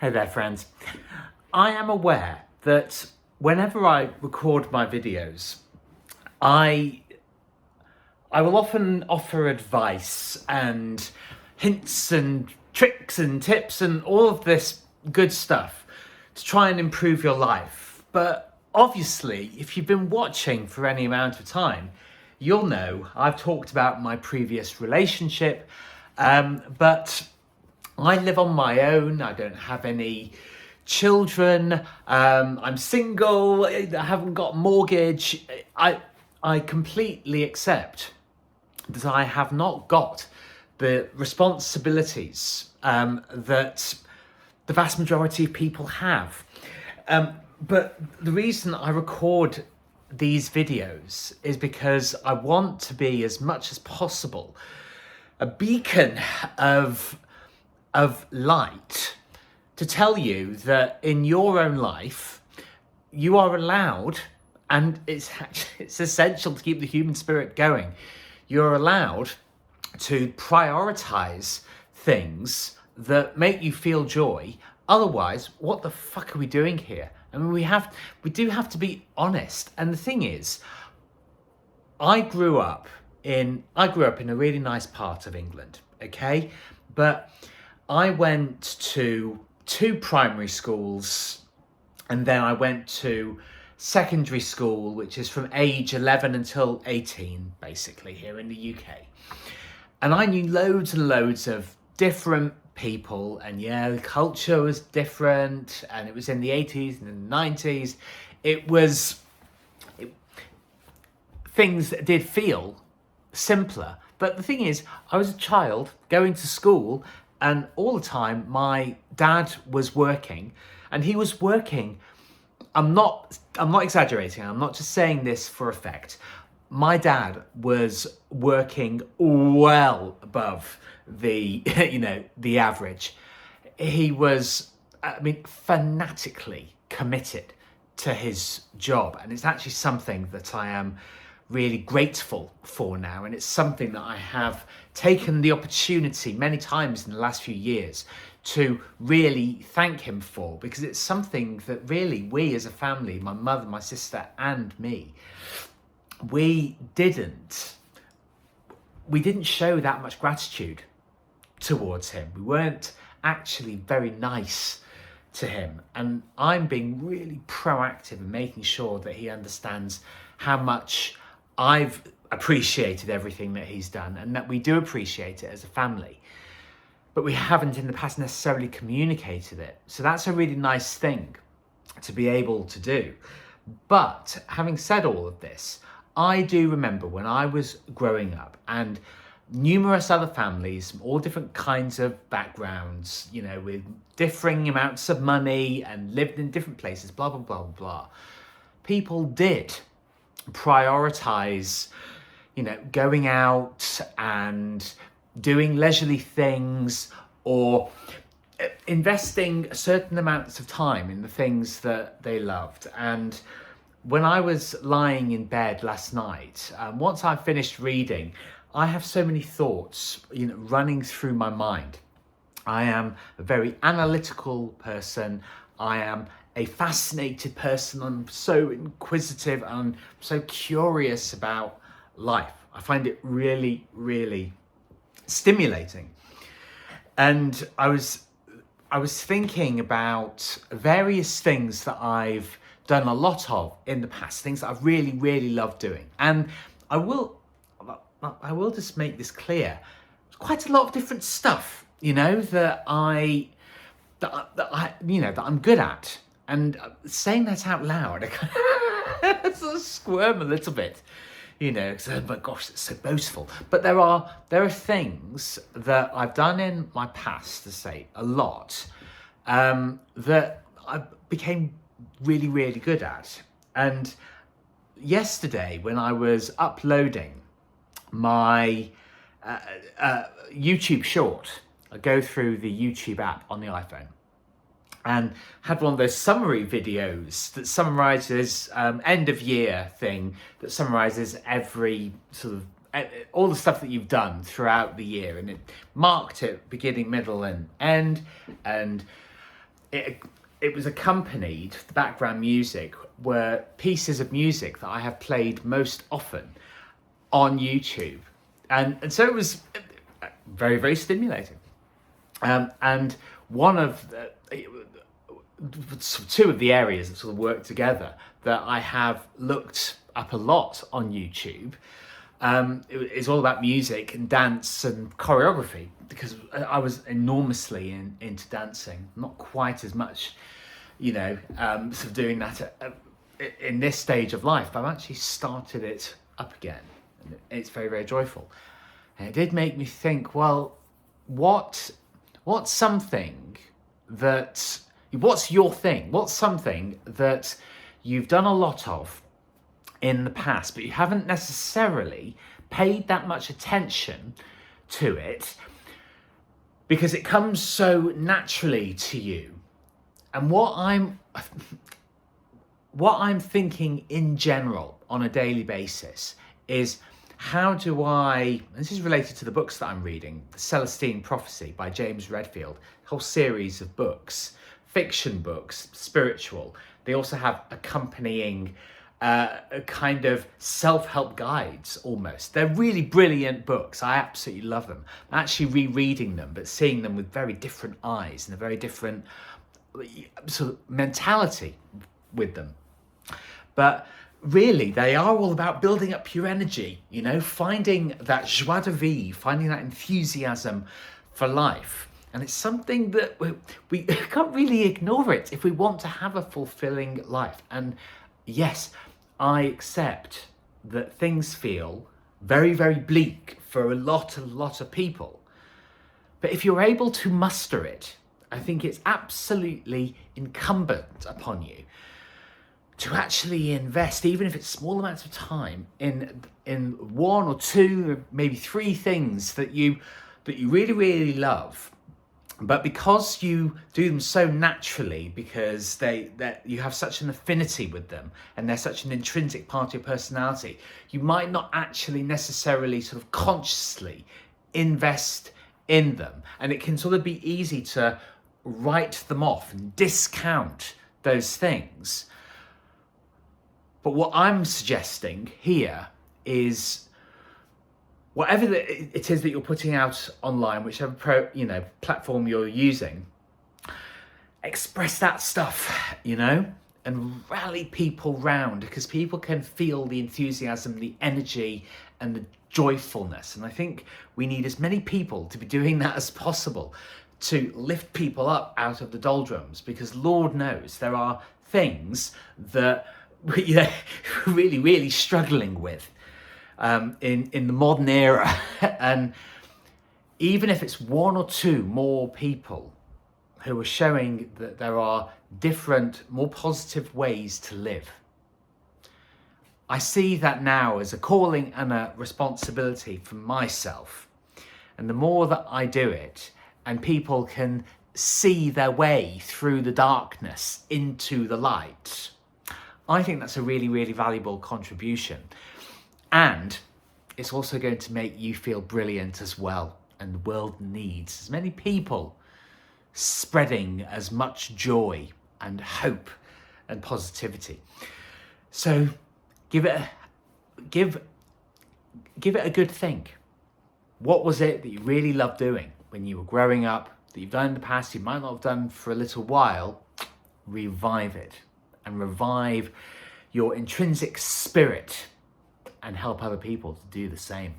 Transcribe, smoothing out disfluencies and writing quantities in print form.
Hey there, friends. I am aware that whenever I record my videos, I will often offer advice and hints and tricks and tips and all of this good stuff to try and improve your life. But obviously, if you've been watching for any amount of time, you'll know I've talked about my previous relationship, but I live on my own. I don't have any children. I'm single. I haven't got a mortgage. I completely accept that I have not got the responsibilities that the vast majority of people have. But the reason I record these videos is because I want to be, as much as possible, a beacon of light to tell you that in your own life you are allowed, and it's essential to keep the human spirit going, you're allowed to prioritize things that make you feel joy. Otherwise, what the fuck are we doing here? I mean, we do have to be honest. And the thing is, I grew up in a really nice part of England, okay? But I went to 2 primary schools, and then I went to secondary school, which is from age 11 until 18, basically, here in the UK. And I knew loads and loads of different people, and yeah, the culture was different, and it was in the 80s and the 90s. Things that did feel simpler. But the thing is, I was a child going to school, and all the time my dad was working, and he was working. I'm not exaggerating. I'm not just saying this for effect. My dad was working well above the the average. He was, fanatically committed to his job, and it's actually something that I am really grateful for now, and it's something that I have taken the opportunity many times in the last few years to really thank him for, because it's something that really we as a family, my mother, my sister and me, we didn't show that much gratitude towards him. We weren't actually very nice to him, and I'm being really proactive in making sure that he understands how much I've appreciated everything that he's done, and that we do appreciate it as a family, but we haven't in the past necessarily communicated it. So that's a really nice thing to be able to do. But having said all of this, I do remember when I was growing up, and numerous other families from all different kinds of backgrounds, with differing amounts of money and lived in different places, blah, blah, blah, blah. People did prioritize, going out and doing leisurely things, or investing certain amounts of time in the things that they loved. And when I was lying in bed last night, once I finished reading, I have so many thoughts, running through my mind. I am a very analytical person. I am a fascinated person. I'm so inquisitive and I'm so curious about life. I find it really, really stimulating. And I was thinking about various things that I've done a lot of in the past, things that I've really, really loved doing. And I will just make this clear. There's quite a lot of different stuff, that I'm good at. And saying that out loud, I sort of squirm a little bit, because, oh my gosh, it's so boastful. But there are things that I've done in my past, to say a lot, that I became really, really good at. And yesterday, when I was uploading my YouTube short, I go through the YouTube app on the iPhone, and had one of those summary videos that summarizes end of year thing, that summarizes every sort of all the stuff that you've done throughout the year, and it marked it beginning, middle and end. And it was accompanied, the background music were pieces of music that I have played most often on YouTube. And so it was very, very stimulating. And one of two of the areas that sort of work together that I have looked up a lot on YouTube, it's all about music and dance and choreography, because I was enormously into dancing. Not quite as much, sort of doing that in this stage of life, but I've actually started it up again. And it's very, very joyful. And it did make me think, well, what's something that, what's your thing? What's something that you've done a lot of in the past, but you haven't necessarily paid that much attention to it because it comes so naturally to you? And what I'm thinking in general on a daily basis is, how do I, and this is related to the books that I'm reading, The Celestine Prophecy by James Redfield, a whole series of books, fiction books, spiritual. They also have accompanying a kind of self-help guides almost. They're really brilliant books. I absolutely love them. I'm actually rereading them, but seeing them with very different eyes and a very different sort of mentality with them. But really, they are all about building up your energy, finding that joie de vivre, finding that enthusiasm for life. And it's something that we can't really ignore it if we want to have a fulfilling life. And yes, I accept that things feel very, very bleak for a lot of people. But if you're able to muster it, I think it's absolutely incumbent upon you to actually invest, even if it's small amounts of time, in one or two, maybe three things that you really, really love. But because you do them so naturally, because that you have such an affinity with them and they're such an intrinsic part of your personality, you might not actually necessarily sort of consciously invest in them. And it can sort of be easy to write them off and discount those things. But what I'm suggesting here is, whatever it is that you're putting out online, whichever platform you're using, express that stuff, and rally people round, because people can feel the enthusiasm, the energy, and the joyfulness. And I think we need as many people to be doing that as possible to lift people up out of the doldrums, because Lord knows there are things that we're really, really struggling with in the modern era. And even if it's one or two more people who are showing that there are different, more positive ways to live, I see that now as a calling and a responsibility for myself. And the more that I do it, and people can see their way through the darkness into the light, I think that's a really, really valuable contribution. And it's also going to make you feel brilliant as well. And the world needs as many people spreading as much joy and hope and positivity. So give it a good think. What was it that you really loved doing when you were growing up, that you've done in the past, you might not have done for a little while? Revive it and revive your intrinsic spirit and help other people to do the same.